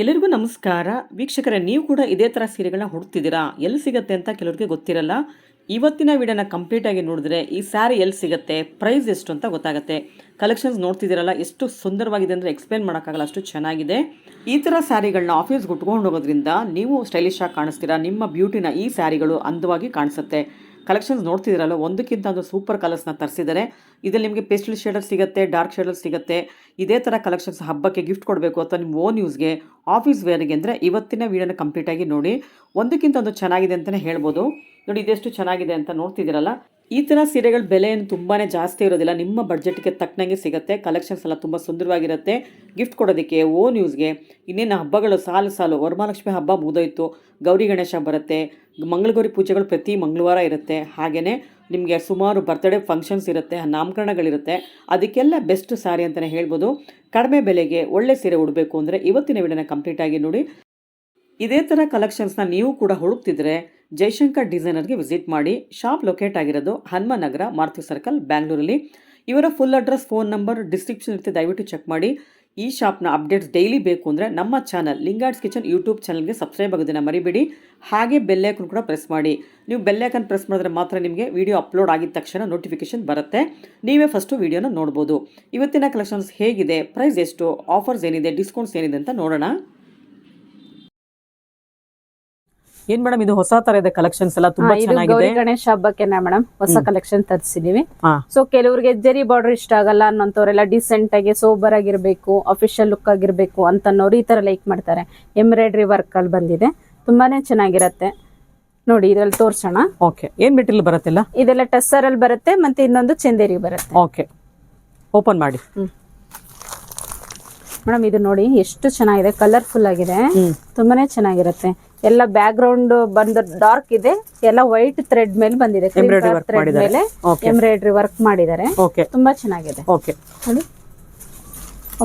ಎಲ್ಲರಿಗೂ ನಮಸ್ಕಾರ ವೀಕ್ಷಕರೇ, ನೀವು ಕೂಡ ಇದೇ ಥರ ಸೀರೆಗಳನ್ನ ಹುಡುಕ್ತಿದ್ದೀರಾ? ಎಲ್ಲಿ ಸಿಗುತ್ತೆ ಅಂತ ಕೆಲವರಿಗೆ ಗೊತ್ತಿರಲ್ಲ. ಇವತ್ತಿನ ವಿಡಿಯೋನ ಕಂಪ್ಲೀಟ್ ಆಗಿ ನೋಡಿದ್ರೆ ಈ ಸ್ಯಾರಿ ಎಲ್ಲಿ ಸಿಗುತ್ತೆ, ಪ್ರೈಸ್ ಎಷ್ಟು ಅಂತ ಗೊತ್ತಾಗುತ್ತೆ. ಕಲೆಕ್ಷನ್ಸ್ ನೋಡ್ತಿದ್ದೀರಲ್ಲ, ಎಷ್ಟು ಸುಂದರವಾಗಿದೆ ಅಂದರೆ ಎಕ್ಸ್ಪ್ಲೇನ್ ಮಾಡೋಕ್ಕಾಗಲ್ಲ, ಅಷ್ಟು ಚೆನ್ನಾಗಿದೆ. ಈ ಥರ ಸ್ಯಾರಿಗಳನ್ನ ಆಫೀಸ್ಗೆ ಉಟ್ಕೊಂಡು ಹೋಗೋದ್ರಿಂದ ನೀವು ಸ್ಟೈಲಿಶ್ ಆಗಿ ಕಾಣಿಸ್ತೀರಾ. ನಿಮ್ಮ ಬ್ಯೂಟಿನ ಈ ಸ್ಯಾರಿಗಳು ಅಂದವಾಗಿ ಕಾಣಿಸುತ್ತೆ. ಕಲೆಕ್ಷನ್ಸ್ ನೋಡ್ತಿದ್ದೀರಲ್ಲ, ಒಂದಕ್ಕಿಂತ ಒಂದು ಸೂಪರ್ ಕಲರ್ಸ್ನ ತರಿಸಿದ್ದಾರೆ. ಇದರಲ್ಲಿ ನಿಮಗೆ ಪೇಸ್ಟಲ್ ಶೇಡಲ್ಲಿ ಸಿಗುತ್ತೆ, ಡಾರ್ಕ್ ಶೇಡಲ್ಲಿ ಸಿಗುತ್ತೆ. ಇದೇ ಥರ ಕಲೆಕ್ಷನ್ಸ್ ಹಬ್ಬಕ್ಕೆ ಗಿಫ್ಟ್ ಕೊಡಬೇಕು ಅಥವಾ ನಿಮ್ಮ ಓನ್ ಯೂಸ್ಗೆ, ಆಫೀಸ್ ವೇರ್ಗೆ ಅಂದರೆ ಇವತ್ತಿನ ವೀಡಿಯೋನ ಕಂಪ್ಲೀಟಾಗಿ ನೋಡಿ. ಒಂದಕ್ಕಿಂತ ಒಂದು ಚೆನ್ನಾಗಿದೆ ಅಂತಲೇ ಹೇಳ್ಬೋದು. ನೋಡಿ ಇದೆಷ್ಟು ಚೆನ್ನಾಗಿದೆ ಅಂತ ನೋಡ್ತಿದ್ದೀರಲ್ಲ. ಈ ಥರ ಸೀರೆಗಳ ಬೆಲೆ ಏನು ತುಂಬಾ ಜಾಸ್ತಿ ಇರೋದಿಲ್ಲ, ನಿಮ್ಮ ಬಡ್ಜೆಟ್ಗೆ ತಕ್ಕನಂಗೆ ಸಿಗುತ್ತೆ. ಕಲೆಕ್ಷನ್ಸ್ ಎಲ್ಲ ತುಂಬ ಸುಂದರವಾಗಿರುತ್ತೆ. ಗಿಫ್ಟ್ ಕೊಡೋದಕ್ಕೆ, ಓನ್ ಯೂಸ್ಗೆ. ಇನ್ನೇನು ಹಬ್ಬಗಳು ಸಾಲು ವರಮಹಾಲಕ್ಷ್ಮಿ ಹಬ್ಬ ಮುಗಿದೋಯ್ತು, ಗೌರಿ ಗಣೇಶ ಬರುತ್ತೆ, ಮಂಗಳಗೌರಿ ಪೂಜೆಗಳು ಪ್ರತಿ ಮಂಗಳವಾರ ಇರುತ್ತೆ. ಹಾಗೆಯೇ ನಿಮಗೆ ಸುಮಾರು ಬರ್ತ್ಡೇ ಫಂಕ್ಷನ್ಸ್ ಇರುತ್ತೆ, ನಾಮಕರಣಗಳಿರುತ್ತೆ. ಅದಕ್ಕೆಲ್ಲ ಬೆಸ್ಟ್ ಸ್ಯಾರಿ ಅಂತಲೇ ಹೇಳ್ಬೋದು. ಕಡಿಮೆ ಬೆಲೆಗೆ ಒಳ್ಳೆ ಸೀರೆ ಉಡಬೇಕು ಅಂದರೆ ಇವತ್ತಿನ ವಿಡಿಯೋನ ಕಂಪ್ಲೀಟಾಗಿ ನೋಡಿ. ಇದೇ ಥರ ಕಲೆಕ್ಷನ್ಸ್ನ ನೀವು ಕೂಡ ಹುಡುಕ್ತಿದ್ರೆ ಜಯಶಂಕರ್ ಡಿಸೈನರ್ಗೆ ವಿಸಿಟ್ ಮಾಡಿ. ಶಾಪ್ ಲೊಕೇಟ್ ಆಗಿರೋದು ಹನುಮಾನ್ ನಗರ, ಮಾರುತಿ ಸರ್ಕಲ್, ಬ್ಯಾಂಗ್ಳೂರಲ್ಲಿ. ಇವರ full address, phone number description ಇರುತ್ತೆ, ದಯವಿಟ್ಟು ಚೆಕ್ ಮಾಡಿ. ಈ ಶಾಪ್ನ ಅಪ್ಡೇಟ್ಸ್ ಡೈಲಿ ಬೇಕು ಅಂದರೆ ನಮ್ಮ ಚಾನಲ್ ಲಿಂಗಾರ್ಡ್ಸ್ ಕಿಚನ್ ಯೂಟ್ಯೂಬ್ ಚಾನಲ್ಗೆ ಸಬ್ಸ್ಕ್ರೈಬ್ ಆಗೋದನ್ನು ಮರಿಬೇಡಿ. ಹಾಗೆ ಬೆಲ್ಲೈಕನ್ ಕೂಡ ಪ್ರೆಸ್ ಮಾಡಿ. ನೀವು ಬೆಲ್ಲೈಕನ್ ಪ್ರೆಸ್ ಮಾಡಿದ್ರೆ ಮಾತ್ರ ನಿಮಗೆ ವಿಡಿಯೋ ಅಪ್ಲೋಡ್ ಆಗಿದ ತಕ್ಷಣ ನೋಟಿಫಿಕೇಶನ್ ಬರುತ್ತೆ, ನೀವೇ ಫಸ್ಟು ವಿಡಿಯೋನ ನೋಡ್ಬೋದು. ಇವತ್ತಿನ ಕಲೆಕ್ಷನ್ಸ್ ಹೇಗಿದೆ, ಪ್ರೈಸ್ ಎಷ್ಟು, ಆಫರ್ಸ್ ಏನಿದೆ, ಡಿಸ್ಕೌಂಟ್ಸ್ ಏನಿದೆ ಅಂತ ನೋಡೋಣ. ಏನ್ ಮೇಡಮ್ ಇದು ಹೊಸ ತರ ಇದೆ ಕಲೆಕ್ಷನ್ಸ್ ಎಲ್ಲ ತುಂಬಾ ಚೆನ್ನಾಗಿದೆ. ಗೌರಿ ಗಣೇಶ ಹಬ್ಬಕ್ಕೆ ಮೇಡಮ್ ಹೊಸ ಕಲೆಕ್ಷನ್ ತರಿಸಿದೀವಿ. ಸೊ ಕೆಲವರಿಗೆ ಜರಿ ಬಾರ್ಡರ್ ಇಷ್ಟ ಆಗಲ್ಲ ಅನ್ನೋಂತವ್ರೆಲ್ಲ ಡಿಸೆಂಟ್ ಆಗಿ ಸೋಬರ್ ಆಗಿರ್ಬೇಕು, ಅಫಿಷಿಯಲ್ ಲುಕ್ ಆಗಿರ್ಬೇಕು ಅಂತನ್ನೋರು ಈ ತರ ಲೈಕ್ ಮಾಡ್ತಾರೆ. ಎಂಬ್ರಾಯ್ಡ್ರಿ ವರ್ಕ್ ಅಲ್ಲಿ ಬಂದಿದೆ, ತುಂಬಾನೇ ಚೆನ್ನಾಗಿರತ್ತೆ. ನೋಡಿ ಇದ್ರಲ್ಲಿ ತೋರ್ಸೋಣ. ಓಕೆ, ಏನ್ ಮೆಟೀರಿಯಲ್ ಬರುತ್ತಿಲ್ಲ? ಇದೆಲ್ಲ ಟಸ್ಸರ್ ಅಲ್ಲಿ ಬರುತ್ತೆ, ಮತ್ತೆ ಇನ್ನೊಂದು ಚಂದೇರಿ ಬರುತ್ತೆ. ಓಕೆ, ಓಪನ್ ಮಾಡಿ ಮೇಡಮ್. ಇದು ನೋಡಿ ಎಷ್ಟು ಚೆನ್ನಾಗಿದೆ, ಕಲರ್ಫುಲ್ ಆಗಿದೆ, ತುಂಬಾನೇ ಚೆನ್ನಾಗಿರುತ್ತೆ. ಎಲ್ಲ ಬ್ಯಾಕ್ ಗ್ರೌಂಡ್ ಬಂದು ಡಾರ್ಕ್ ಇದೆ, ಎಲ್ಲ ವೈಟ್ ಥ್ರೆಡ್ ಮೇಲೆ ಬಂದಿದೆ, ಥ್ರೆಡ್ ಮೇಲೆ ಎಂಬ್ರಾಯ್ಡ್ರಿ ವರ್ಕ್ ಮಾಡಿದ್ದಾರೆ. ತುಂಬಾ ಚೆನ್ನಾಗಿದೆ. ನೋಡಿ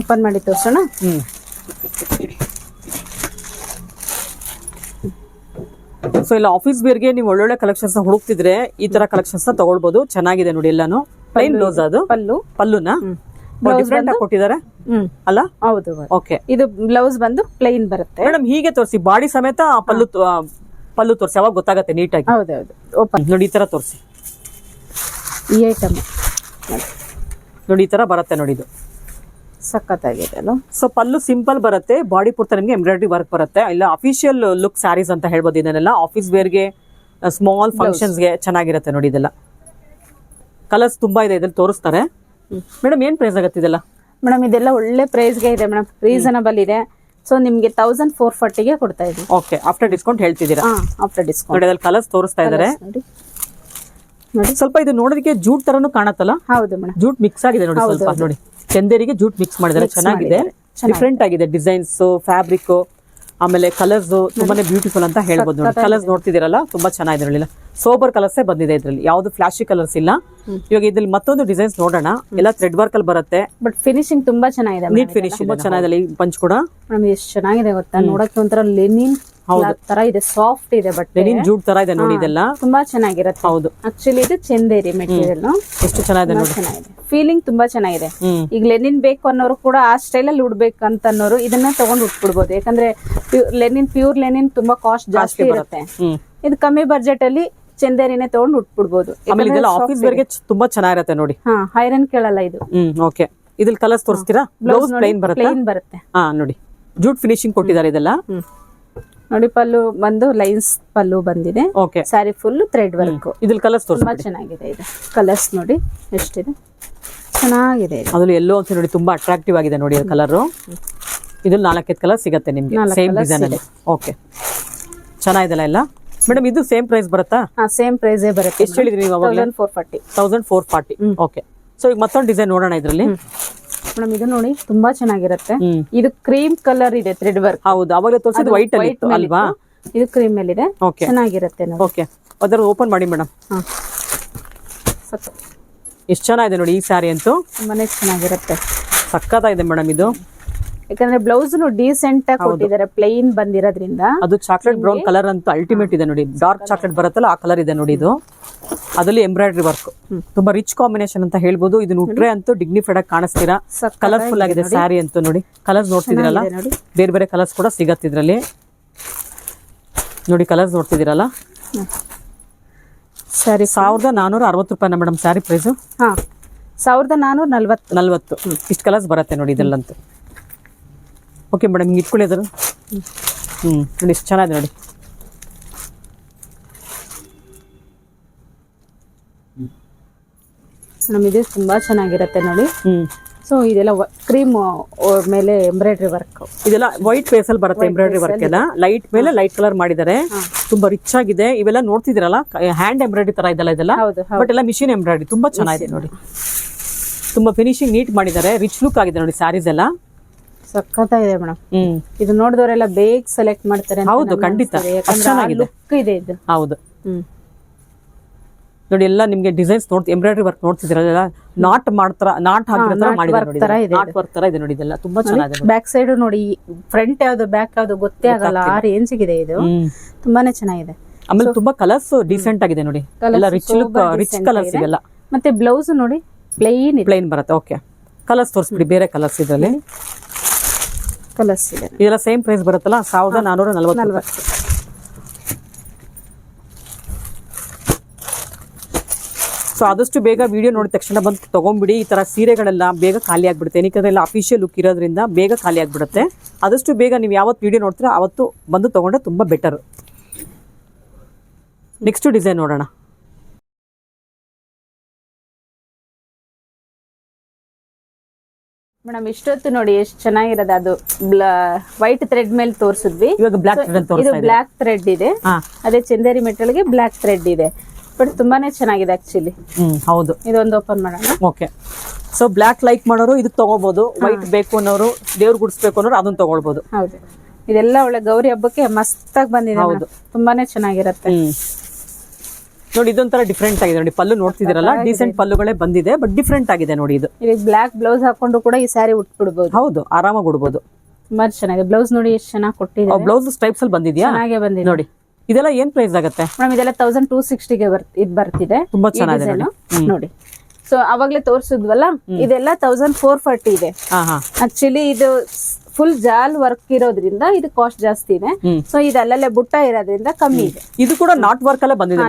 ಓಪನ್ ಮಾಡಿ ತೋರ್ಸೋಣ. ಸೊ ಇಲ್ಲ ಆಫೀಸ್ ವೇರ್ಗೆ ನೀವು ಒಳ್ಳೊಳ್ಳೆ ಕಲೆಕ್ಷನ್ಸ್ ಹುಡುಕ್ತಿದ್ರೆ ಈ ತರ ಕಲೆಕ್ಷನ್ಸ್ ತಗೊಳ್ಬಹುದು. ಚೆನ್ನಾಗಿದೆ ನೋಡಿ. ಎಲ್ಲಾನು ಪ್ಲೈನ್ ಬ್ಲೌಸ್, ಅದು ಪಲ್ಲುನ ಡಿಫರೆಂಟ್ ಆಗಿ ಕೊಟ್ಟಿದ್ದಾರೆ ಅಲ್ಲ? ಹೌದು. ಓಕೆ, ಇದು ಬ್ಲೌಸ್ ಬಂದು ಪ್ಲೈನ್ ಬರುತ್ತೆ. ಮೇಡಮ್ ಹೀಗೆ ತೋರಿಸಿ, ಬಾಡಿ ಸಮೇತ ಪಲ್ಲು ತೋರಿಸಿ, ಅವಾಗ ಗೊತ್ತಾಗತ್ತೆ ನೀಟಾಗಿ. ಹೌದೌದು. ಓಪನ್ ನೋಡಿ ಈ ತರ ತೋರಿಸಿ. ಈ ಐಟಮ್ ನೋಡಿ ಈ ತರ ಬರುತ್ತೆ ನೋಡಿ. ಇದು ಸಖತ್ತಾಗಿದೆ ಅಲ್ಲ. ಸೊ ಪಲ್ಲು ಸಿಂಪಲ್ ಬರುತ್ತೆ, ಬಾಡಿ ಪೂರ್ತಿ ನಿಮಗೆ ಎಂಬ್ರಾಯ್ಡ್ರಿ ವರ್ಕ್ ಬರುತ್ತೆ. ಇಲ್ಲ ಅಫಿಷಿಯಲ್ ಲುಕ್ ಸ್ಯಾರೀಸ್ ಅಂತ ಹೇಳ್ಬೋದು. ಇದನ್ನೆಲ್ಲ ಆಫೀಸ್ ವೇರ್ಗೆ, ಸ್ಮಾಲ್ ಫಂಕ್ಷನ್ಸ್ಗೆ ಚೆನ್ನಾಗಿರುತ್ತೆ ನೋಡಿ. ಇದೆಲ್ಲ ಕಲರ್ಸ್ ತುಂಬಾ ಇದೆ, ಇದ್ರಲ್ಲಿ ತೋರಿಸ್ತಾರೆ. ಮೇಡಮ್ ಏನ್ ಪ್ರೈಸ್ ಆಗುತ್ತೆ ಇದೆಲ್ಲ? ಮೇಡಮ್ ಇದೆಲ್ಲ ಒಳ್ಳೆ ಪ್ರೈಸ್ಗೆ ಇದೆ ಮೇಡಮ್, ರೀಸನಬಲ್ ಇದೆ. ಸೊ ನಿಮ್ಗೆ 1440ಗೆ ಕೊಡ್ತಾ ಇದೀವಿ. ಓಕೆ, ಆಫ್ಟರ್ ಡಿಸ್ಕೌಂಟ್ ಹೇಳ್ತಿದ್ದೀರಾ? After discount. ನೋಡಿ ಅದ್ರಲ್ಲಿ ಕಲರ್ಸ್ ತೋರಿಸ್ತಾ ಇದ್ದಾರೆ. ನೋಡಿ ಸ್ವಲ್ಪ ಇದು ನೋಡೋದಕ್ಕೆ ಜೂಟ್ ತರನು ಕಾಣತ್ತಲ್ಲ? ಹೌದು ಮೇಡಮ್, ಜೂಟ್ ಮಿಕ್ಸ್ ಆಗಿದೆ ನೋಡಿ. ಸ್ವಲ್ಪ ನೋಡಿ, ಚಂದೇರಿಗೆ ಜೂಟ್ ಮಿಕ್ಸ್ ಮಾಡಿದ್ದಾರೆ, ಚೆನ್ನಾಗಿದೆ, ಡಿಫ್ರೆಂಟ್ ಆಗಿದೆ ಡಿಸೈನ್ಸ್, ಫ್ಯಾಬ್ರಿಕ್, ಆಮೇಲೆ ಕಲರ್ಸ್ ತುಂಬಾನೇ ಬ್ಯೂಟಿಫುಲ್ ಅಂತ ಹೇಳ್ಬೋದು. ನೋಡಿ ಕಲರ್ಸ್ ನೋಡ್ತಿದ್ದೀರಲ್ಲ, ತುಂಬಾ ಚೆನ್ನಾಗಿದೆ ನೋಡಿ. ಸೋಬರ್ ಕಲರ್ಸ್ ಬಂದಿದೆ ಇದ್ರಲ್ಲಿ, ಯಾವ್ದು ಫ್ಲಾಶಿ ಕಲರ್ಸ್ ಇಲ್ಲ. ಇವಾಗ ಇದ್ರಲ್ಲಿ ಮತ್ತೊಂದು ಡಿಸೈನ್ಸ್ ನೋಡೋಣ. ಎಲ್ಲ ಥ್ರೆಡ್ ವರ್ಕ್ ಅಲ್ಲಿ ಬರುತ್ತೆ, ಬಟ್ ಫಿನಿಶಿಂಗ್ ತುಂಬಾ ಚೆನ್ನಾಗಿದೆ, ನೀಟ್ ಫಿನಿಶಿಂಗ್ ತುಂಬಾ ಚೆನ್ನಾಗಿದೆ. ಈ ಪಂಚ್ ಕೂಡ ಎಷ್ಟು ಚೆನ್ನಾಗಿದೆ ಗೊತ್ತಾ, ನೋಡಕ್ಕೆ ಒಂಥರ ಲೆನಿನ್ ತರ ಇದೆ, ಸಾಫ್ಟ್ ಇದೆ, ಬಟ್ ಲೆನಿನ್ ಜೂಟ್ ತರ ಇದೆ ನೋಡಿ. ಇದೆಲ್ಲ ತುಂಬಾ ಚೆನ್ನಾಗಿರುತ್ತೆ. ಹೌದು, ಆಕ್ಚುಲಿ ಇದು ಚಂದೇರಿ ಮೆಟೀರಿಯಲ್. ಎಷ್ಟು ಚೆನ್ನಾಗಿದೆ ನೋಡಿ, ಚೆನ್ನಾಗಿದೆ, ಫೀಲಿಂಗ್ ತುಂಬಾ ಚೆನ್ನಾಗಿದೆ. ಈಗ ಲೆನಿನ್ ಬೇಕು ಅನ್ನೋರು ಕೂಡ ಆ ಸ್ಟೈಲ್ ಅಲ್ಲಿ ಉಡ್ಬೇಕು ಅಂತ ಅನ್ನೋರು ಇದನ್ನ ತಗೊಂಡು ಉಟ್ಬಿಡ್ಬೋದು. ಯಾಕಂದ್ರೆ ಲೆನಿನ್, ಪ್ಯೂರ್ ಲೆನಿನ್ ತುಂಬಾ ಕಾಸ್ಟ್ ಜಾಸ್ತಿ ಇರುತ್ತೆ. ಇದು ಕಮ್ಮಿ ಬಜೆಟ್ ಅಲ್ಲಿ ಚಂದೇರಿನೇ ತಗೊಂಡು ಉಟ್ಬಿಡ್ಬೋದು. ಆಫೀಸ್ ವೇರ್ಗೆ ತುಂಬಾ ಚೆನ್ನಾಗಿರುತ್ತೆ ನೋಡಿ. ಐರನ್ ಕೇಳಲ್ಲ ಇದು. ಓಕೆ, ಇದ್ರಲ್ಲಿ ಕಲರ್ಸ್ ತೋರಿಸ್ತೀರಾ? ಬ್ಲೌಸ್ ಪ್ಲೈನ್ ಬರುತ್ತೆ. ನೋಡಿ ಜೂಟ್ ಫಿನಿಶಿಂಗ್ ಕೊಟ್ಟಿದ್ದಾರೆ ಇದೆಲ್ಲ. ನೋಡಿ ಪಲ್ಲು ಬಂದು ಲೈನ್ಸ್ ಪಲ್ಲು ಬಂದಿದೆ. Okay, sari full thread work. ಇದ್ರಲ್ಲಿ ಕಲರ್ಸ್ ತುಂಬಾ ಚೆನ್ನಾಗಿದೆ. ಇದು ಕಲರ್ಸ್ ನೋಡಿ ಎಷ್ಟಿದೆ, ಚೆನ್ನಾಗಿದೆ. ಅದ್ರಲ್ಲಿ ಎಲ್ಲೋ ಅಂತ ನೋಡಿ, ತುಂಬಾ ಅಟ್ರಾಕ್ಟಿವ್ ಆಗಿದೆ ನೋಡಿ ಕಲರ್. ಇದ್ರಲ್ಲಿ 4 ಕಲರ್ ಸಿಗುತ್ತೆ ನಿಮ್ಗೆ, ಸೇಮ್ ಡಿಸೈನ್ ಅಲ್ಲಿ. ಓಕೆ, ಚೆನ್ನಾಗಿದೆಲ್ಲ ಎಲ್ಲ. ಮೇಡಮ್ ಇದು ಸೇಮ್ ಪ್ರೈಸ್ ಬರುತ್ತಾ? ಸೇಮ್ ಪ್ರೈಸ್ ಬರುತ್ತೆ. ಎಷ್ಟು ಹೇಳಿದ್ರಿ ನೀವು? 1440. ಓಕೆ, ಸೊ ಈಗ ಮತ್ತೊಂದು ಡಿಸೈನ್ ನೋಡೋಣ ಇದ್ರಲ್ಲಿ. ಮೇಡಮ್ ಇದು ನೋಡಿ ತುಂಬಾ ಚೆನ್ನಾಗಿರುತ್ತೆ. ಇದು ಕ್ರೀಮ್ ಕಲರ್ ಇದೆ, ಥ್ರೆಡ್ ವರ್ಕ್. ಹೌದು, ಅವಾಗ ತೋರಿಸಿದ್ದು ವೈಟ್ ಅಲ್ಲಿ ಇತ್ತು ಅಲ್ವಾ? ಇದು ಕ್ರೀಮ್ ಮೇಲೆ ಇದೆ, ಚೆನ್ನಾಗಿರುತ್ತೆ. ಓಕೆ, ಅದರ ಓಪನ್ ಮಾಡಿ ಮೇಡಮ್. ಎಷ್ಟು ಚೆನ್ನಾಗಿದೆ ನೋಡಿ ಈ ಸ್ಯಾರಿ ಅಂತೂ, ತುಂಬಾನೇ ಚೆನ್ನಾಗಿರುತ್ತೆ. ಸಕ್ಕತ್ತಾಗಿದೆ ಮೇಡಮ್. ಇದು ಯಾಕಂದ್ರೆ ಬ್ಲೌಸ್ ಡೀಸೆಂಟ್ ಆಗಿ ಕೊಟ್ಟಿದ್ದಾರೆ, ಪ್ಲೈನ್ ಬಂದಿರೋದ್ರಿಂದ. ಅದು ಚಾಕ್ಲೇಟ್ ಬ್ರೌನ್ ಕಲರ್ ಅಂತೂ ಅಲ್ಟಿಮೇಟ್ ಇದೆ ನೋಡಿ, ಡಾರ್ಕ್ ಚಾಕ್ಲೇಟ್ ಬರುತ್ತಲ್ಲ ಆ ಕಲರ್ ಇದೆ ನೋಡಿ. ಇದು ಅದ್ರಲ್ಲಿ ಎಂಬ್ರಾಯ್ಡ್ರಿ ವರ್ಕ್, ತುಂಬಾ ರಿಚ್ ಕಾಂಬಿನೇಷನ್ ಅಂತ ಹೇಳ್ಬೋದು. ಇದನ್ನ ಉಟ್ರೆ ಅಂತೂ ಡಿಗ್ನಿಫೈಡ್ ಆಗಿ ಕಾಣಿಸ್ತೀರಾ, ಕಲರ್ಫುಲ್ ಆಗಿದೆ ಸ್ಯಾರಿ ಅಂತೂ ನೋಡಿ. ಕಲರ್ಸ್ ನೋಡ್ತಿದ್ದೀರಲ್ಲ, ಬೇರೆ ಬೇರೆ ಕಲರ್ಸ್ ಕೂಡ ಸಿಗತ್ತೆ ಇದ್ರಲ್ಲಿ ನೋಡಿ. ಕಲರ್ಸ್ ನೋಡ್ತಿದ್ದೀರಲ್ಲ. ಸರಿ, 1460 ರೂಪಾಯಿನ ಮೇಡಮ್ ಸ್ಯಾರಿ ಪ್ರೈಸ್. 1440. ಇಷ್ಟು ಕಲರ್ಸ್ ಬರುತ್ತೆ ನೋಡಿ ಇದೆಲ್ಲಂತೂ. ಓಕೆ ಮೇಡಮ್, ಹಿಂಗೆ ಇಟ್ಕೊಳ್ಳಿ ಅದ್ರ. ನೋಡಿ ಇಷ್ಟು ಚೆನ್ನಾಗಿದೆ ನೋಡಿ. ಮೇಡಮ್ ಇದು ತುಂಬಾ ಚೆನ್ನಾಗಿರುತ್ತೆ ನೋಡಿ. ಸೊ ಇದೆಲ್ಲ ಕ್ರೀಮ್ ಮೇಲೆ ಎಂಬ್ರಾಯ್ಡ್ರಿ ವರ್ಕ್, ಇದೆಲ್ಲ ವೈಟ್ ಬೇಸ್ ಅಲ್ಲಿ ಬರುತ್ತೆ ಎಂಬ್ರಾಯ್ಡ್ರಿ ವರ್ಕ್ ಎಲ್ಲ. ಲೈಟ್ ಮೇಲೆ ಲೈಟ್ ಕಲರ್ ಮಾಡಿದ್ದಾರೆ, ತುಂಬಾ ರಿಚ್ ಆಗಿದೆ. ಇವೆಲ್ಲ ನೋಡ್ತಿದ್ದೀರಲ್ಲ, ಹ್ಯಾಂಡ್ ಎಂಬ್ರಾಯ್ಡ್ರಿ ತರ ಇದೆಲ್ಲ ಇದೆಲ್ಲ, ಬಟ್ ಎಲ್ಲ ಮಿಷಿನ್ ಎಂಬ್ರಾಯ್ಡ್ರಿ ತುಂಬಾ ಚೆನ್ನಾಗಿದೆ ನೋಡಿ. ತುಂಬಾ ಫಿನಿಶಿಂಗ್ ನೀಟ್ ಮಾಡಿದ್ದಾರೆ, ರಿಚ್ ಲುಕ್ ಆಗಿದೆ ನೋಡಿ ಸ್ಯಾರೀಸ್ ಎಲ್ಲ. ಸಖತ್ತಾಗಿದೆ ಮೇಡಮ್. ಇದು ನೋಡಿದವರೆಲ್ಲ ಬೇಗ ಸೆಲೆಕ್ಟ್ ಮಾಡ್ತಾರೆ. ಹೌದು, ಖಂಡಿತ ಲುಕ್ ಇದೆ ಇದು. ಹೌದು ನೋಡಿ, ಎಲ್ಲ ನಿಮ್ಗೆ ಡಿಸೈನ್ಸ್ ಎಂಬ್ರಾಯ್ಡ್ರಿ ವರ್ಕ್ ನೋಡ್ತಿದ್ದೀರಲ್ಲ, ನಾಟ್ ಮಾಡ್ತಾರ, ನಾಟ್ ಹಾಕಿರೋ ಮಾಡಿದ್ದಾರೆ ನೋಡಿ. ನಾಟ್ ವರ್ಕ್ ತರ ಇದೆ ನೋಡಿ, ಇದೆಲ್ಲ ತುಂಬಾ ಚೆನ್ನಾಗಿದೆ. ಬ್ಯಾಕ್ ಸೈಡ್ ನೋಡಿ, ಫ್ರಂಟ್ ಯಾವ್ದು ಬ್ಯಾಕ್ ಯಾವ್ದು ಗೊತ್ತೇ ಆಗಲ್ಲ, ಆ ರೇಂಜ್ ಇದೆ ಇದು. ತುಂಬಾನೇ ಚೆನ್ನಾಗಿದೆ. ಆಮೇಲೆ ತುಂಬಾ ಕಲರ್ಸ್ ಡೀಸೆಂಟ್ ಆಗಿದೆ ನೋಡಿ, ಎಲ್ಲ ರಿಚ್ ಲುಕ್, ರಿಚ್ ಕಲರ್ಸ್ ಇವೆಲ್ಲ. ಮತ್ತೆ ಬ್ಲೌಸ್ ನೋಡಿ ಪ್ಲೈನ್ ಬರುತ್ತೆ. ಓಕೆ, ಕಲರ್ಸ್ ತೋರಿಸ್ಬಿಡಿ, ಬೇರೆ ಕಲರ್ಸ್ ಇದರಲ್ಲಿ ಕಲರ್ಸ್ ಇದೆ. ಇದೆಲ್ಲ ಸೇಮ್ ಪ್ರೈಸ್ ಬರುತ್ತಲ್ಲ, 1440. ಸೊ ಆದಷ್ಟು ಬೇಗ ವಿಡಿಯೋ ನೋಡಿದ ತಕ್ಷಣ ಬಂದು ತಗೊಂಡ್ಬಿಡಿ. ಈ ತರ ಸೀರೆಗಳೆಲ್ಲ ಬೇಗ ಖಾಲಿ ಆಗ್ಬಿಡುತ್ತೆ, ಏನಕ್ಕೆ ಎಲ್ಲ ಅಫಿಷಿಯಲ್ ಲುಕ್ ಇರೋದ್ರಿಂದ ಬೇಗ ಖಾಲಿ ಆಗ್ಬಿಡುತ್ತೆ. ಆದಷ್ಟು ಬೇಗ ನೀವು ಯಾವತ್ತು ವಿಡಿಯೋ ನೋಡ್ತೀರಾ ಅವತ್ತು ಬಂದು ತಗೊಂಡ್ರೆ ತುಂಬಾ ಬೆಟರ್. ನೆಕ್ಸ್ಟ್ ಡಿಸೈನ್ ನೋಡೋಣ. ಮೇಡಮ್ ಇಷ್ಟೊತ್ತು ನೋಡಿ ಎಷ್ಟು ಚೆನ್ನಾಗಿರೋದು. ಅದು ವೈಟ್ ಥ್ರೆಡ್ ಮೇಲೆ ತೋರಿಸಿದ್ವಿ, ಇವಾಗ ಬ್ಲಾಕ್ ಥ್ರೆಡ್. ಇದು ಬ್ಲಾಕ್ ಥ್ರೆಡ್ ಇದೆ, ಅದೇ ಚಂದೇರಿ ಮೆಟಲ್ ಗೆ ಬ್ಲಾಕ್ ಥ್ರೆಡ್ ಇದೆ. ಬಟ್ ತುಂಬಾನೇ ಚೆನ್ನಾಗಿದೆ ಆಕ್ಚುಲಿ. ಹೌದು, ಇದೊಂದು ಓಪನ್ ಮಾಡೋಣ. ಓಕೆ, ಸೊ ಬ್ಲಾಕ್ ಲೈಕ್ ಮಾಡೋರು ಇದಕ್ಕೆ ತಗೋಬಹುದು, ವೈಟ್ ಬೇಕು ಅನ್ನೋರು, ದೇವ್ರು ಗುಡಿಸ್ಬೇಕು ಅನ್ನೋರು ಅದನ್ನ ತಗೊಳ್ಬಹುದು. ಹೌದು, ಇದೆಲ್ಲ ಒಳ್ಳೆ ಗೌರಿ ಹಬ್ಬಕ್ಕೆ ಮಸ್ತಾಗಿ ಬಂದಿದೆ. ಹೌದು, ತುಂಬಾನೇ ಚೆನ್ನಾಗಿರುತ್ತೆ ನೋಡಿ. ಇದೊಂಥರ ಡಿಫ್ರೆಂಟ್ ಆಗಿದೆ ನೋಡಿ, ಪಲ್ಲು ನೋಡ್ತಿದ್ದೀರಲ್ಲ, ಡೀಸೆಂಟ್ ಪಲ್ಲುಗಳೇ ಬಂದಿದೆ, ಬಟ್ ಡಿಫ್ರೆಂಟ್ ಆಗಿದೆ ನೋಡಿ. ಇದು ಬ್ಲಾಕ್ ಬ್ಲೌಸ್ ಹಾಕೊಂಡು ಕೂಡ ಈ ಸ್ಯಾರಿ ಉಟ್ಬಿಡ್ಬೋದು. ಹೌದು, ಆರಾಮಾಗಿ ಉಡ್ಬೋದು. ತುಂಬಾ ಚೆನ್ನಾಗಿದೆ. ಬ್ಲೌಸ್ ನೋಡಿ ಎಷ್ಟು ಚೆನ್ನಾಗಿ ಕೊಟ್ಟಿದ್ದಾರೆ. ಬ್ಲೌಸ್ ಸ್ಟೈಪ್ಸ್ ಅಲ್ಲಿ ಬಂದಿದ್ಯಾ? ಚೆನ್ನಾಗಿ ಬಂದಿದೆ ನೋಡಿ. ಇದೆಲ್ಲ ಏನ್ ಪ್ರೈಸ್ ಆಗುತ್ತೆ ಮೇಡಮ್? ಇದೆಲ್ಲ 1260 ಇದು ಬರ್ತಿದೆ. ತುಂಬಾ ಚೆನ್ನಾಗಿದೆ ನೋಡಿ. ಸೊ ಅವಾಗ್ಲೇ ತೋರಿಸಿದ್ವಲ್ಲ, ಇದೆಲ್ಲ 1440 ಇದೆ. ಆಕ್ಚುಲಿ ಇದು ಫುಲ್ ಜಾಲ್ ವರ್ಕ್ ಇರೋದ್ರಿಂದ ಇದು ಕಾಸ್ಟ್ ಜಾಸ್ತಿ ಇದೆ. ಸೊ ಇದು ಅಲ್ಲಲ್ಲೇ ಬುಟ್ಟ ಇರೋದ್ರಿಂದ ಕಮ್ಮಿ ಇದೆ. ಇದು ಕೂಡ ನಾಟ್ ವರ್ಕ್ ಅಲ್ಲೇ ಬಂದಿದೆ,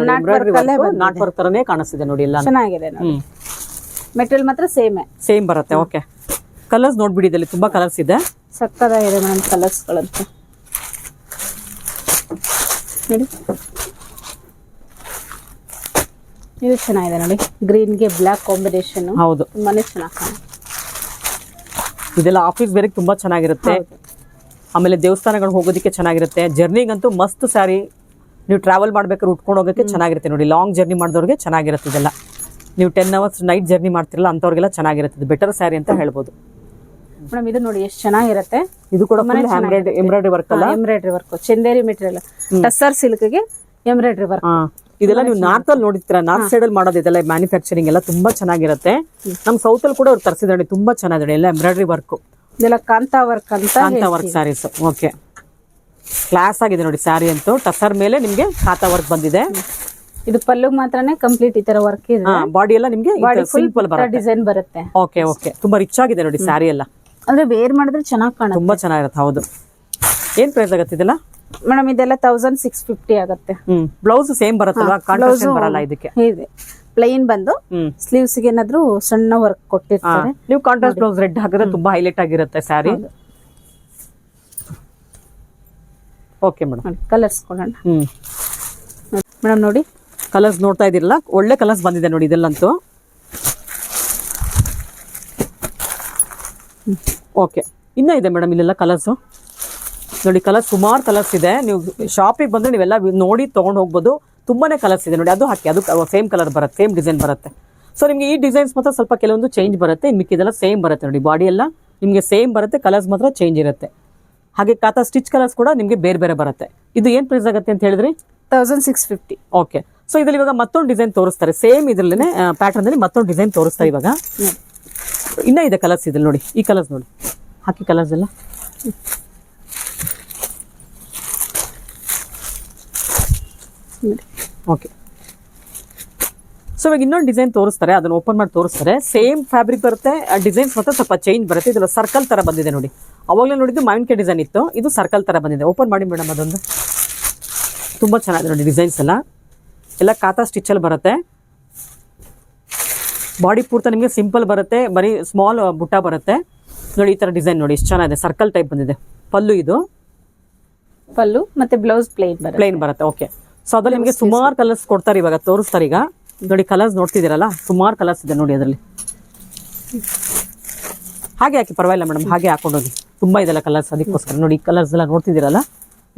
ನಾಟ್ ವರ್ಕ್ ತರನೇ ಕಾಣಿಸ್ತಿದೆ ನೋಡಿ. ಎಲ್ಲ ಚೆನ್ನಾಗಿದೆ ನೋಡಿ. ಮೆಟೀರಿಯಲ್ ಮಾತ್ರ ಸೇಮ್ ಬರುತ್ತೆ. ಓಕೆ, ಕಲರ್ಸ್ ನೋಡ್ಬಿಡಿ, ಇದರಲ್ಲಿ ತುಂಬಾ ಕಲರ್ಸ್ ಇದೆ. ಸಕ್ಕತ್ತಾಗಿದೆ ಮೇಡಮ್ ಕಲರ್ಸ್ ಗಳಂತೂ ನೋಡಿ. ಇದು ಚೆನ್ನಾಗಿದೆ ನೋಡಿ, ಗ್ರೀನ್ ಗೆ ಬ್ಲಾಕ್ ಕಾಂಬಿನೇಷನ್. ಹೌದು, ತುಂಬಾನೇ ಚೆನ್ನಾಗಿ ಕಾಣುತ್ತೆ. ಇದೆಲ್ಲ ಆಫೀಸ್ ಬೇರೆ ತುಂಬಾ ಚೆನ್ನಾಗಿರುತ್ತೆ. ಆಮೇಲೆ ದೇವಸ್ಥಾನಗಳು ಹೋಗೋದಕ್ಕೆ ಚೆನ್ನಾಗಿರುತ್ತೆ. ಜರ್ನಿಗಂತೂ ಮಸ್ತ್ ಸ್ಯಾರಿ, ನೀವು ಟ್ರಾವೆಲ್ ಮಾಡ್ಬೇಕಾದ್ರೆ ಉಟ್ಕೊಂಡು ಹೋಗೋಕ್ಕೆ ಚೆನ್ನಾಗಿರುತ್ತೆ ನೋಡಿ. ಲಾಂಗ್ ಜರ್ನಿ ಮಾಡಿದವ್ರಿಗೆ ಚೆನ್ನಾಗಿರುತ್ತೆ ಇದೆಲ್ಲ. ನೀವು 10 hours ನೈಟ್ ಜರ್ನಿ ಮಾಡ್ತಿರಲ್ಲ ಅಂತವ್ರಿಗೆಲ್ಲ ಚೆನ್ನಾಗಿರುತ್ತೆ. ಬೆಟರ್ ಸ್ಯಾರಿ ಅಂತ ಹೇಳ್ಬೋದು ಮೇಡಮ್. ಇದು ನೋಡಿ ಎಷ್ಟು ಚೆನ್ನಾಗಿರುತ್ತೆ. ಇದು ಕೂಡ ಎಂಬ್ರಾಯ್ಡ್ರಿ ವರ್ಕ್ ಅಲ್ಲ, embroidery work, Chanderi material, tussar silk ಗೆ ಎಂಬ್ರಾಯ್ಡ್ರಿ ವರ್ಕ್. ಇದೆಲ್ಲ ನೀವು ನಾರ್ತ್ ಅಲ್ಲಿ ನೋಡಿರ್ತೀರಾ, ನಾರ್ತ್ ಸೈಡ್ ಅಲ್ಲಿ ಮಾಡೋದು ಇದೆಲ್ಲ ಮ್ಯಾನುಫ್ಯಾಕ್ಚರಿಂಗ್ ಎಲ್ಲ ತುಂಬಾ ಚೆನ್ನಾಗಿರುತ್ತೆ. ನಮ್ ಸೌತ್ ಅಲ್ಲಿ ಕೂಡ ಅವ್ರು ತರಿಸಿದ್ರೆ ತುಂಬಾ ಚೆನ್ನಾಗಿದೆ ಎಲ್ಲ ಎಂಬ್ರಾಯ್ಡ್ರಿ ವರ್ಕ್. ಇದೆಲ್ಲ ಕಾಂತಾ ವರ್ಕ್ ಅಂತ, ಕಾಂತಾ ವರ್ಕ್ ಸ್ಯಾರೀಸ್. ಓಕೆ, ಕ್ಲಾಸ್ ಆಗಿದೆ ನೋಡಿ ಸ್ಯಾರಿ ಅಂತೂ. ಟಸರ್ ಮೇಲೆ ನಿಮ್ಗೆ ಕಾಂತಾ ವರ್ಕ್ ಬಂದಿದೆ. ಇದು ಪಲ್ಲು ಮಾತ್ರನೇ ಕಂಪ್ಲೀಟ್ ಈ ತರ ವರ್ಕ್ ಇದೆ. ಬಾಡಿ ಎಲ್ಲ ನಿಮ್ಗೆ ಸಿಂಪಲ್ ಬರುತ್ತೆ, ಡಿಸೈನ್ ಬರುತ್ತೆ. ಓಕೆ ಓಕೆ, ತುಂಬಾ ರಿಚ್ ಆಗಿದೆ ನೋಡಿ ಸ್ಯಾರಿ ಎಲ್ಲ. ಅಂದ್ರೆ ವೇರ್ ಮಾಡಿದ್ರೆ ಚೆನ್ನಾಗಿ ಕಾಣುತ್ತೆ, ತುಂಬಾ ಚೆನ್ನಾಗಿರುತ್ತೆ. ಹೌದು, ಏನ್ ಪ್ರೈಸ್ ಆಗುತ್ತೆ ಇದೆಲ್ಲ ಮೇಡಮ್? ಇದೆಲ್ಲ 1650 ಆಗುತ್ತೆ. Blouse same ಬರುತ್ತಲ್ವಾ? ಕಾಂಟ್ರಾಸ್ಟ್ ಬರಲ್ಲ ಇದಕ್ಕೆ. ಇದೆ ಪ್ಲೈನ್ ಬಂದು ಸ್ಲೀವ್ಸ್ ಗೆ ಏನಾದ್ರು ಸಣ್ಣ ವರ್ಕ್ ಕೊಟ್ಟಿರ್ತಾರೆ. ನೀವು ಕಾಂಟ್ರಾಸ್ಟ್ ಬ್ಲೌಸ್ ರೆಡ್ ಹಾಕಿದ್ರೆ ತುಂಬಾ ಹೈಲೈಟ್ ಆಗಿರುತ್ತೆ ಸ್ಯಾರಿ. ಓಕೆ ಮೇಡಮ್, ಕಲರ್ಸ್ ಕೊಡೋಣ ಮೇಡಮ್. ನೋಡಿ ಕಲರ್ಸ್ ನೋಡ್ತಾ ಇದಿರಲ್ಲ, ಒಳ್ಳೆ ಕಲರ್ಸ್ ಬಂದಿದೆ ನೋಡಿ ಇದೆಲ್ಲಂತೂ. ಓಕೆ, ಇನ್ನ ಇದೆ ಮೇಡಮ್ ಇಲ್ಲೆಲ್ಲ ಕಲರ್ಸ್ ನೋಡಿ. ಕಲರ್ಸ್ ಸುಮಾರು ಕಲರ್ಸ್ ಇದೆ. ನೀವು ಶಾಪಿಗೆ ಬಂದ್ರೆ ನೀವೆಲ್ಲ ನೋಡಿ ತಗೊಂಡು ಹೋಗ್ಬೋದು. ತುಂಬಾನೇ ಕಲರ್ಸ್ ಇದೆ ನೋಡಿ. ಅದು ಹಾಕಿ, ಅದು ಸೇಮ್ ಕಲರ್ ಬರುತ್ತೆ, ಸೇಮ್ ಡಿಸೈನ್ ಬರುತ್ತೆ. ಸೊ ನಿಮ್ಗೆ ಈ ಡಿಸೈನ್ಸ್ ಮಾತ್ರ ಸ್ವಲ್ಪ ಕೆಲವೊಂದು ಚೇಂಜ್ ಬರುತ್ತೆ, ಮಿಕ್ಕಿದೆಲ್ಲ ಸೇಮ್ ಬರುತ್ತೆ ನೋಡಿ. ಬಾಡಿ ಎಲ್ಲ ನಿಮ್ಗೆ ಸೇಮ್ ಬರುತ್ತೆ, ಕಲರ್ಸ್ ಮಾತ್ರ ಚೇಂಜ್ ಇರುತ್ತೆ. ಹಾಗೆ ಕಾತಾ ಸ್ಟಿಚ್ ಕಲರ್ಸ್ ಕೂಡ ನಿಮ್ಗೆ ಬೇರೆ ಬೇರೆ ಬರುತ್ತೆ. ಇದು ಏನ್ ಪ್ರೈಸ್ ಆಗುತ್ತೆ ಅಂತ ಹೇಳಿದ್ರಿ? 1650. ಓಕೆ, ಸೊ ಇದ್ರಲ್ಲಿ ಇವಾಗ ಮತ್ತೊಂದು ಡಿಸೈನ್ ತೋರಿಸ್ತಾರೆ, ಸೇಮ್ ಇದ್ರಲ್ಲೇ ಪ್ಯಾಟರ್ನ್ ಅಲ್ಲಿ ಮತ್ತೊಂದು ಡಿಸೈನ್ ತೋರಿಸ್ತಾರೆ ಇವಾಗ. ಇನ್ನ ಇದೆ ಕಲರ್ಸ್ ಇದ್ರಲ್ಲಿ ನೋಡಿ. ಈ ಕಲರ್ಸ್ ನೋಡಿ, ಹಾಕಿ ಕಲರ್ಸ್ ಎಲ್ಲ ಓಕೆ. ಸೊ ಇವಾಗ ಇನ್ನೊಂದು ಡಿಸೈನ್ ತೋರಿಸ್ತಾರೆ, ಅದನ್ನ ಓಪನ್ ಮಾಡಿ ತೋರಿಸ್ತಾರೆ. ಸೇಮ್ ಫ್ಯಾಬ್ರಿಕ್ ಬರುತ್ತೆ, ಡಿಸೈನ್ಸ್ ಮತ್ತೆ ಸ್ವಲ್ಪ ಚೇಂಜ್ ಬರುತ್ತೆ. ಇದೆಲ್ಲ ಸರ್ಕಲ್ ತರ ಬಂದಿದೆ ನೋಡಿ. ಅವಾಗಲೇ ನೋಡಿದ್ದು ಮಾವಿನಕಾಯಿ ಡಿಸೈನ್ ಇತ್ತು, ಇದು ಸರ್ಕಲ್ ತರ ಬಂದಿದೆ. ಓಪನ್ ಮಾಡಿ ಮೇಡಮ್, ಅದೊಂದು ತುಂಬಾ ಚೆನ್ನಾಗಿದೆ ನೋಡಿ. ಡಿಸೈನ್ಸ್ ಎಲ್ಲ ಕಾತಾ ಸ್ಟಿಚಲ್ಲಿ ಬರುತ್ತೆ. ಬಾಡಿ ಪೂರ್ತಿ ನಿಮಗೆ ಸಿಂಪಲ್ ಬರುತ್ತೆ, ಬರೀ ಸ್ಮಾಲ್ ಬುಟ್ಟ ಬರುತ್ತೆ ನೋಡಿ. ಈ ತರ ಡಿಸೈನ್ ನೋಡಿ ಎಷ್ಟು ಚೆನ್ನಾಗಿದೆ, ಸರ್ಕಲ್ ಟೈಪ್ ಬಂದಿದೆ. ಪಲ್ಲು ಇದು ಪಲ್ಲು ಮತ್ತೆ ಬ್ಲೌಸ್ ಪ್ಲೇನ್ ಬರುತ್ತೆ. ಓಕೆ. ಸೊ ಅದ್ರಲ್ಲಿ ನಿಮಗೆ ಸುಮಾರು ಕಲರ್ಸ್ ಕೊಡ್ತಾರೆ, ಇವಾಗ ತೋರಿಸ್ತಾರೆ. ಈಗ ನೋಡಿ ಕಲರ್ಸ್ ನೋಡ್ತಿದ್ದೀರಲ್ಲ, ಸುಮಾರು ಕಲರ್ಸ್ ಇದೆ ನೋಡಿ ಅದರಲ್ಲಿ. ಹಾಗೆ ಹಾಕಿ ಪರವಾಗಿಲ್ಲ ಮೇಡಮ್, ಹಾಗೆ ಹಾಕೊಂಡೋಗಿ. ತುಂಬಾ ಇದೆಲ್ಲ ಕಲರ್ಸ್, ಅದಕ್ಕೋಸ್ಕರ ನೋಡಿ ಈ ಕಲರ್ಸ್ ಎಲ್ಲ ನೋಡ್ತಿದ್ದೀರಲ್ಲ.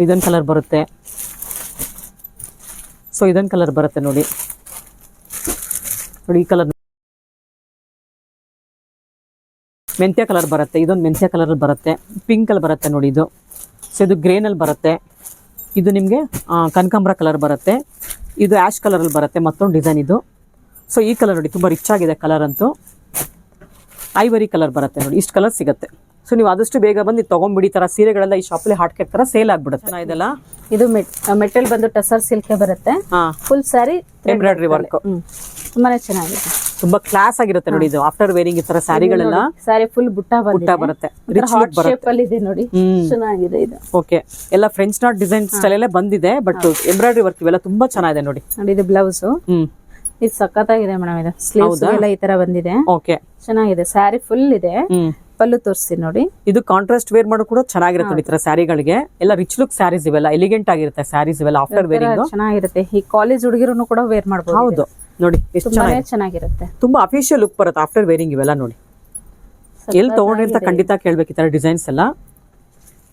ಇದೊಂದು ಕಲರ್ ಬರುತ್ತೆ, ಸೊ ಇದೊಂದು ಕಲರ್ ಬರುತ್ತೆ ನೋಡಿ. ನೋಡಿ ಈ ಕಲರ್ ಮೆಂತ್ಯ ಕಲರ್ ಬರುತ್ತೆ, ಇದೊಂದು ಮೆಂತ್ಯ ಕಲರ್ ಬರುತ್ತೆ. ಪಿಂಕ್ ಅಲ್ಲಿ ಬರುತ್ತೆ ನೋಡಿ ಇದು. ಸೊ ಇದು ಗ್ರೇನ್ ಅಲ್ಲಿ ಬರುತ್ತೆ. ಇದು ನಿಮಗೆ ಕನಕಾಂಬರ ಕಲರ್ ಬರುತ್ತೆ. ಇದು ಆಶ್ ಕಲರ್ ಅಲ್ಲಿ ಬರುತ್ತೆ, ಮತ್ತೊಂದು ಡಿಸೈನ್ ಇದು. ಸೊ ಈ ಕಲರ್ ನೋಡಿ ತುಂಬಾ ರಿಚ್ ಆಗಿದೆ ಕಲರ್ ಅಂತೂ. ಐವರಿ ಕಲರ್ ಬರುತ್ತೆ ನೋಡಿ, ಇಷ್ಟು ಕಲರ್ ಸಿಗುತ್ತೆ. ಸೊ ನೀವು ಆದಷ್ಟು ಬೇಗ ಬಂದು ತಗೊಂಡ್ಬಿಡಿ. ತರ ಸೀರೆಗಳೆಲ್ಲ ಈ ಶಾಪಲ್ಲಿ ಹಾಟ್ ಕೇಕ್ ತರ ಸೇಲ್ ಆಗ್ಬಿಡುತ್ತೆ. ಇದೆಲ್ಲ ಇದು ಮೆಟಲ್ ಬಂದು ಟಸರ್ ಸಿಲ್ಕ್ ಬರುತ್ತೆ. ಫುಲ್ ಸ್ಯಾರಿ ಎಂಬ್ರಾಯ್ಡ್ರಿ ವರ್ಕ್ ತುಂಬಾನೇ ಚೆನ್ನಾಗಿದೆ, ತುಂಬಾ ಕ್ಲಾಸ್ ಆಗಿರುತ್ತೆ ನೋಡಿ. ಇದು ಆಫ್ಟರ್ ವೇರಿಂಗ್ ಈ ತರ ಸ್ಯಾರಿಗಳೆಲ್ಲ ಸ್ಯಾರಿ ಫುಲ್ ಬುಟ್ಟ ಬರುತ್ತೆ, ಶೇಪ್ ಅಲ್ಲಿ ಇದೆ ನೋಡಿ, ಚೆನ್ನಾಗಿದೆ ಇದು. ಓಕೆ. ಎಲ್ಲ ಫ್ರೆಂಚ್ ನಾಟ್ ಡಿಸೈನ್ ಸ್ಟೈಲ್ ಎಲ್ಲ ಬಂದಿದೆ, ಬಟ್ ಎಂಬ್ರಾಯ್ಡ್ರಿ ವರ್ಕ್ ಇವೆಲ್ಲ ತುಂಬಾ ಚೆನ್ನಾಗಿದೆ ನೋಡಿ. ನೋಡಿ ಇದು ಬ್ಲೌಸ್, ಇದು ಸಖತ್ತಾಗಿದೆ ಮೇಡಮ್. ಇದು ಸ್ಲೀವ್ಸ್ ಎಲ್ಲ ಈ ತರ ಬಂದಿದೆ. ಓಕೆ, ಚೆನ್ನಾಗಿದೆ. ಸ್ಯಾರಿ ಫುಲ್ ಇದೆ. ಪಲ್ಲು ತೋರಿಸ್ತೀನಿ ನೋಡಿ. ಇದು ಕಾಂಟ್ರಾಸ್ಟ್ ವೇರ್ ಮಾಡೋ ಕೂಡ ಚೆನ್ನಾಗಿರುತ್ತೆ ನೋಡಿ. ಈ ತರ ಸ್ಯಾರಿಗಳಿಗೆ ಎಲ್ಲ ರಿಚ್ ಲುಕ್ ಸ್ಯಾರೀಸ್ ಇವೆಲ್ಲ, ಎಲಿಗೆಂಟ್ ಆಗಿರುತ್ತೆ ಸ್ಯಾರೀಸ್ ಇವೆಲ್ಲ. ಆಫ್ಟರ್ ವೇರಿಂಗ್ ಚೆನ್ನಾಗಿರುತ್ತೆ. ಈ ಕಾಲೇಜ್ ಹುಡುಗಿರು ಕೂಡ ವೇರ್ ಮಾಡಬಹುದು. ಹೌದು ನೋಡಿ, ಎಷ್ಟು ಚೆನ್ನಾಗಿರುತ್ತೆ. ತುಂಬಾ ಅಫಿಷಿಯಲ್ ಲುಕ್ ಬರುತ್ತೆ ಆಫ್ಟರ್ ವೇರಿಂಗ್ ಇವೆಲ್ಲ ನೋಡಿ. ಎಲ್ಲಿ ತಗೊಂಡ್ರಿ ಅಂತ ಖಂಡಿತ ಕೇಳ್ಬೇಕು ಈ ತರ ಡಿಸೈನ್ಸ್ ಎಲ್ಲ.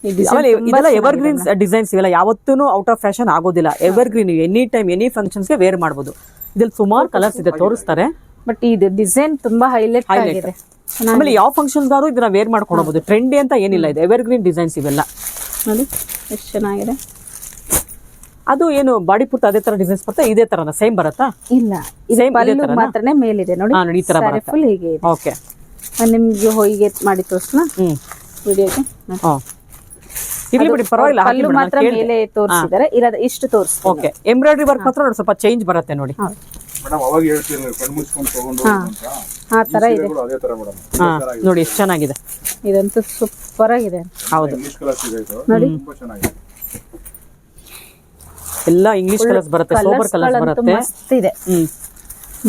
ಇದೆಲ್ಲ ಎವರ್ ಗ್ರೀನ್ ಡಿಸೈನ್ಸ್ ಇವೆಲ್ಲ, ಯಾವತ್ತೂ ಔಟ್ ಆಫ್ ಫ್ಯಾಷನ್ ಆಗೋದಿಲ್ಲ. Ever green, any time any ಫಂಕ್ಷನ್ಸ್ಗೆ ವೇರ್ ಮಾಡಬಹುದು. ಇದ್ರಲ್ಲಿ ಸುಮಾರು ಕಲರ್ಸ್ ಇದೆ, ತೋರಿಸ್ತಾರೆ. ಬಟ್ ಇದು ಡಿಸೈನ್ ತುಂಬಾ ಹೈಲೈಟ್ ಆಗಿದೆ. ಆಮೇಲೆ ಯಾವ ಫಂಕ್ಷನ್ಗಾದ್ರೂ ಇದನ್ನ ವೇರ್ ಮಾಡ್ಕೊಳ್ಬಹುದು. ಟ್ರೆಂಡಿ ಅಂತ ಏನಿಲ್ಲ, ಇದು ಎವರ್ ಗ್ರೀನ್ ಡಿಸೈನ್ಸ್ ಇವೆಲ್ಲ ನೋಡಿ ಎಷ್ಟು ಚೆನ್ನಾಗಿದೆ. ಅದು ಏನು ಬಾಡಿ ಪೂರ್ತಿ ಅದೇ ತರ ಡಿಸೈನ್ಸ್ ಬರುತ್ತೆ, ಇದೇ ತರನ ಸೇಮ್ ಬರುತ್ತಾ? ಇಲ್ಲ, ಪಲ್ಲು ಮಾತ್ರನೇ ಮೇಲಿದೆ ನೋಡಿ. ಈ ತರ ಬರುತ್ತೆ ಫುಲ್ ಹೀಗೆ ಇದೆ. ಓಕೆ, ನಿಮ್ಗೆ ಹೀಗೆ ಮಾಡಿ ತೋರಿಸ್ನಾ ವಿಡಿಯೋಗೆ? ಇರ್ಲಿ ಬಿಡಿ, ಪರವಾಗಿಲ್ಲ. ಪಲ್ಲು ಮಾತ್ರ ಮೇಲೆ ತೋರಿಸಿದ್ದಾರೆ, ಇಷ್ಟು ತೋರಿಸ್ತಾರೆ. ಓಕೆ. ಎಂಬ್ರಾಯ್ಡ್ರಿ ವರ್ಕ್ ಮಾತ್ರ ನೋಡಿ ಸ್ವಲ್ಪ ಚೇಂಜ್ ಬರುತ್ತೆ ನೋಡಿ. ಮೇಡಮ್ ಅವಾಗ ಹೇಳ್ತೀನಿ ಕಣ್ಣು ಮುಚ್ಕೊಂಡು ತಗೊಂಡು ಅಂತ, ಆ ತರ ಇದೆ ಅದೇ ತರ ಮೇಡಮ್. ನೋಡಿ ಎಷ್ಟು ಚೆನ್ನಾಗಿದೆ, ಇದಂತೂ ಸೂಪರ್ ಆಗಿದೆ. ಹೌದು, ಇಂಗ್ಲಿಷ್ ಕಲರ್ಸ್ ಇದೆ ಇದು, ನೋಡಿ ತುಂಬಾ ಚೆನ್ನಾಗಿದೆ. ಎಲ್ಲ ಇಂಗ್ಲಿಷ್ ಕಲರ್ಸ್ ಬರುತ್ತೆ, ಸೋಬರ್ ಕಲರ್ಸ್ ಬರುತ್ತೆ. ಮಸ್ತ್ ಇದೆ.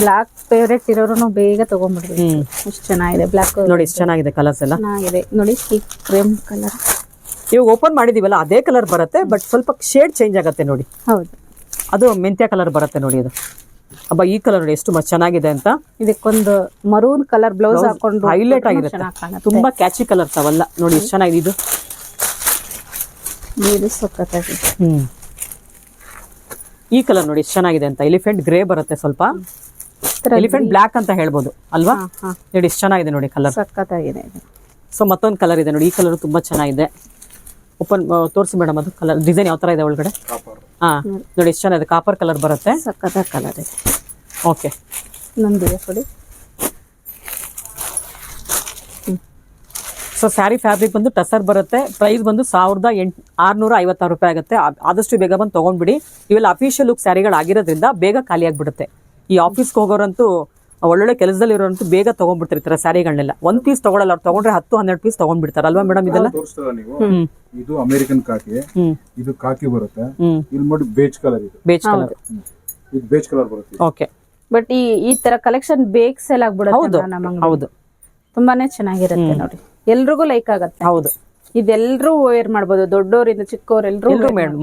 ಬ್ಲಾಕ್ ಫೇವರೇಟ್ ಇರೋರು ಬೇಗ ತಗೊಂಡ್ಬಿಡ್ರಿ. ಎಷ್ಟು ಚೆನ್ನಾಗಿದೆ ಬ್ಲಾಕ್ ನೋಡಿ, ಎಷ್ಟು ಚೆನ್ನಾಗಿದೆ ಕಲರ್ಸ್ ಎಲ್ಲ. ಚೆನ್ನಾಗಿದೆ ನೋಡಿ. ಈ ಕ್ರೀಮ್ ಕಲರ್ ಇವಾಗ ಓಪನ್ ಮಾಡಿದೀವಲ್ಲ ಅದೇ ಕಲರ್ ಬರುತ್ತೆ, ಬಟ್ ಸ್ವಲ್ಪ ಶೇಡ್ ಚೇಂಜ್ ಆಗುತ್ತೆ ನೋಡಿ. ಹೌದು, ಅದು ಮೆಂತ್ಯ ಕಲರ್ ಬರುತ್ತೆ ನೋಡಿ. ಅದು ಅಬ್ಬಾ, ಈ ಕಲರ್ ನೋಡಿ ಎಷ್ಟು ಮಸ್ತ್ ಚೆನ್ನಾಗಿದೆ ಅಂತ. ಇದಕ್ಕೊಂದು ಮರೂನ್ ಕಲರ್ ಬ್ಲೌಸ್ ಹಾಕೊಂಡು ಹೈಲೈಟ್ ಆಗಿರುತ್ತೆ. ತುಂಬಾ ಕ್ಯಾಚಿ ಕಲರ್ಸ್ ಅವೆಲ್ಲ ನೋಡಿ, ಎಷ್ಟು ಚೆನ್ನಾಗಿದೆ ಇದು. ಇದು ಸಖತ್ತಾಗಿದೆ. ಈ ಕಲರ್ ನೋಡಿ ಎಷ್ಟು ಚೆನ್ನಾಗಿದೆ ಅಂತ. ಎಲಿಫೆಂಟ್ ಗ್ರೇ ಬರುತ್ತೆ, ಸ್ವಲ್ಪ ಎಲಿಫೆಂಟ್ ಬ್ಲಾಕ್ ಅಂತ ಹೇಳ್ಬೋದು ಅಲ್ವಾ? ನೋಡಿ ಎಷ್ಟು ಚೆನ್ನಾಗಿದೆ ನೋಡಿ ಕಲರ್, ಸಖತ್ತಾಗಿದೆ. ಸೊ ಮತ್ತೊಂದು ಕಲರ್ ಇದೆ ನೋಡಿ, ಈ ಕಲರ್ ತುಂಬಾ ಚೆನ್ನಾಗಿದೆ. ಓಪನ್ ತೋರಿಸಿ ಮೇಡಮ್, ಅದು ಕಲರ್ ಡಿಸೈನ್ ಯಾವ ತರ ಇದೆ ಒಳಗಡೆ. ಹಾ ನೋಡಿ ಎಷ್ಟು ಚೆನ್ನಾಗಿದೆ, ಕಾಪರ್ ಕಲರ್ ಬರುತ್ತೆ. ಸಖತ್ತಾಗಿ ಕಲರ್ ಇದೆ. ಓಕೆ, ನಂದಿದೆ ಕೊಡಿ. ಸೊ ಸ್ಯಾರಿ ಫ್ಯಾಬ್ರಿಕ್ ಬಂದು ಟಸರ್ ಬರುತ್ತೆ. ಪ್ರೈಸ್ ಬಂದು 1656 ರೂಪಾಯಿ ಆಗುತ್ತೆ. ಆದಷ್ಟು ಬೇಗ ಬಂದು ತಗೊಂಡ್ಬಿಡಿ. ಇವೆಲ್ಲ ಅಫಿಷಿಯಲ್ ಲುಕ್ ಸ್ಯಾರಿಗಳು ಆಗಿರೋದ್ರಿಂದ ಬೇಗ ಖಾಲಿ ಆಗ್ಬಿಡುತ್ತೆ. ಈ ಆಫೀಸ್ಗೆ ಹೋಗೋರಂತೂ, ಒಳ್ಳೊಳ್ಳೆ ಕೆಲಸದಲ್ಲಿ ಇರೋರಂತೂ ಬೇಗ ತಗೊಂಡ್ಬಿಡ್ತಿರ್ತಾರೆ ಸ್ಯಾರಿಗಳನ್ನೆಲ್ಲ. ಒಂದ್ ಪೀಸ್ ತಗೊಳ್ಳಲ್ಲ, ಅವ್ರು ತಗೊಂಡ್ರೆ 10-12 ಪೀಸ್ ತಗೊಂಡ್ಬಿಡ್ತಾರೆ ಅಲ್ವಾ ಮೇಡಮ್? ಇದೆಲ್ಲ ತೋರಿಸ್ತಾರ ನೀವು. ಇದು ಅಮೆರಿಕನ್ ಕಾಕಿ, ಇದು ಕಾಕಿ ಬರುತ್ತೆ. ಇಲ್ಲಿ ನೋಡಿ ಬೇಜ್ ಕಲರ್, ಇದು ಬೇಜ್ ಕಲರ್, ಇದು ಬೇಜ್ ಕಲರ್ ಬರುತ್ತೆ. ಓಕೆ. ಬಟ್ ಈ ತರ ಕಲೆಕ್ಷನ್ ಬೇಗ ಸೇಲ್ ಆಗ್ಬಿಡುತ್ತೆ ನಮ್ಮ ಅಂಗಡಿ. ಹೌದು, ತುಂಬಾನೇ ಚೆನ್ನಾಗಿರುತ್ತೆ ನೋಡಿ. ಎಲ್ರಿಗೂ ಲೈಕ್ ಆಗತ್ತೆ. ಹೌದು, ಇದೆಲ್ಲರೂ ವೇರ್ ಮಾಡ್ಬೋದು, ದೊಡ್ಡವರಿಂದ ಚಿಕ್ಕವ್ರು ಎಲ್ರು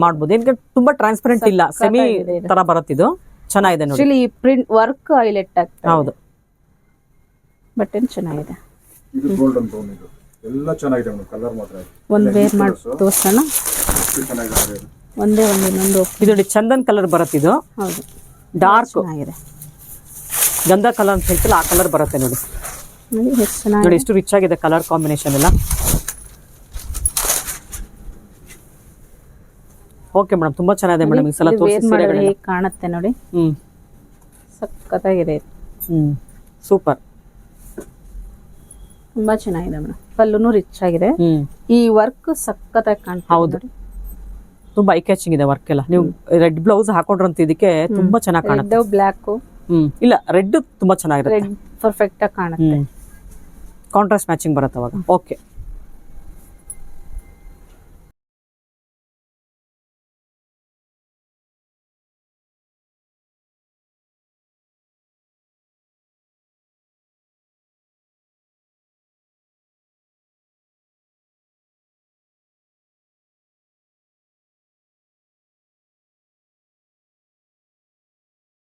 ಮಾಡ್ಬೋದು. ಏನ್ ತುಂಬಾ ಟ್ರಾನ್ಸ್ಪರೆಂಟ್ ಇಲ್ಲ, ಸೆಮಿ ತರ ಬರುತ್ತೆ. ಇದು ಚೆನ್ನಾಗಿದೆ ನೋಡಿ. ಆಕ್ಚುಲಿ ಈ ಪ್ರಿಂಟ್ ವರ್ಕ್ ಹೈಲೈಟ್ ಆಗ್ತದೆ. ಹೌದು, ಬಟ್ ಏನ್ ಚೆನ್ನಾಗಿದೆ. ಇದು ಗೋಲ್ಡನ್ ಟೋನ್, ಇದು ಎಲ್ಲ ಚೆನ್ನಾಗಿದೆ ಮೇಡಮ್. ಕಲರ್ ಮಾತ್ರ ಒಂದ್ ವೇರ್ ಮಾಡಿ ತೋರ್ಸೋಣ. ಚೆನ್ನಾಗಿದೆ. ಒಂದೇ ಇನ್ನೊಂದು ಇದು ನೋಡಿ ಚಂದನ್ ಕಲರ್ ಬರುತ್ತೆ. ಇದು ಹೌದು, ಡಾರ್ಕ್ ಚೆನ್ನಾಗಿದೆ. ಗಂಧ ಕಲರ್ ಅಂತ ಹೇಳ್ತಿಲ್ಲ, ಆ ಕಲರ್ ಬರುತ್ತೆ ನೋಡಿ. ನೋಡಿ ಎಷ್ಟು ಚೆನ್ನಾಗಿದೆ, ನೋಡಿ ಎಷ್ಟು ರಿಚ್ ಆಗಿದೆ ಕಲರ್ ಕಾಂಬಿನೇಷನ್ ಎಲ್ಲ. ಓಕೆ ಮೇಡಮ್, ತುಂಬಾ ಚೆನ್ನಾಗಿದೆ ಮೇಡಮ್. ಈ ಸಲ ಹೇಗೆ ಕಾಣುತ್ತೆ ನೋಡಿ. ಸಖತ್ತಾಗಿದೆ. ಸೂಪರ್. ತುಂಬಾ ಚೆನ್ನಾಗಿದೆ ಮೇಡಮ್. ಪಲ್ಲುನು ರಿಚ್ ಆಗಿದೆ. ಈ ವರ್ಕ್ ಸಖತ್ತಾಗಿ ಕಾಣ್ತಾ ಹೌದು. ತುಂಬಾ ಐ ಕ್ಯಾಚಿಂಗ್ ಇದೆ ವರ್ಕ್ ಎಲ್ಲ. ನೀವು ರೆಡ್ ಬ್ಲೌಸ್ ಹಾಕೊಂಡ್ರಂತ ಇದಕ್ಕೆ ತುಂಬಾ ಚೆನ್ನಾಗಿ ಕಾಣುತ್ತೆ. ರೆಡ್ ಬ್ಲಾಕ್ ಇಲ್ಲ ರೆಡ್ ತುಂಬಾ ಚೆನ್ನಾಗಿರುತ್ತೆ. ರೆಡ್ ಪರ್ಫೆಕ್ಟ್ ಆಗಿ ಕಾಣುತ್ತೆ. ಕಾಂಟ್ರಾಸ್ಟ್ ಮ್ಯಾಚಿಂಗ್ ಬರುತ್ತೆ ಅವಾಗ. ಓಕೆ.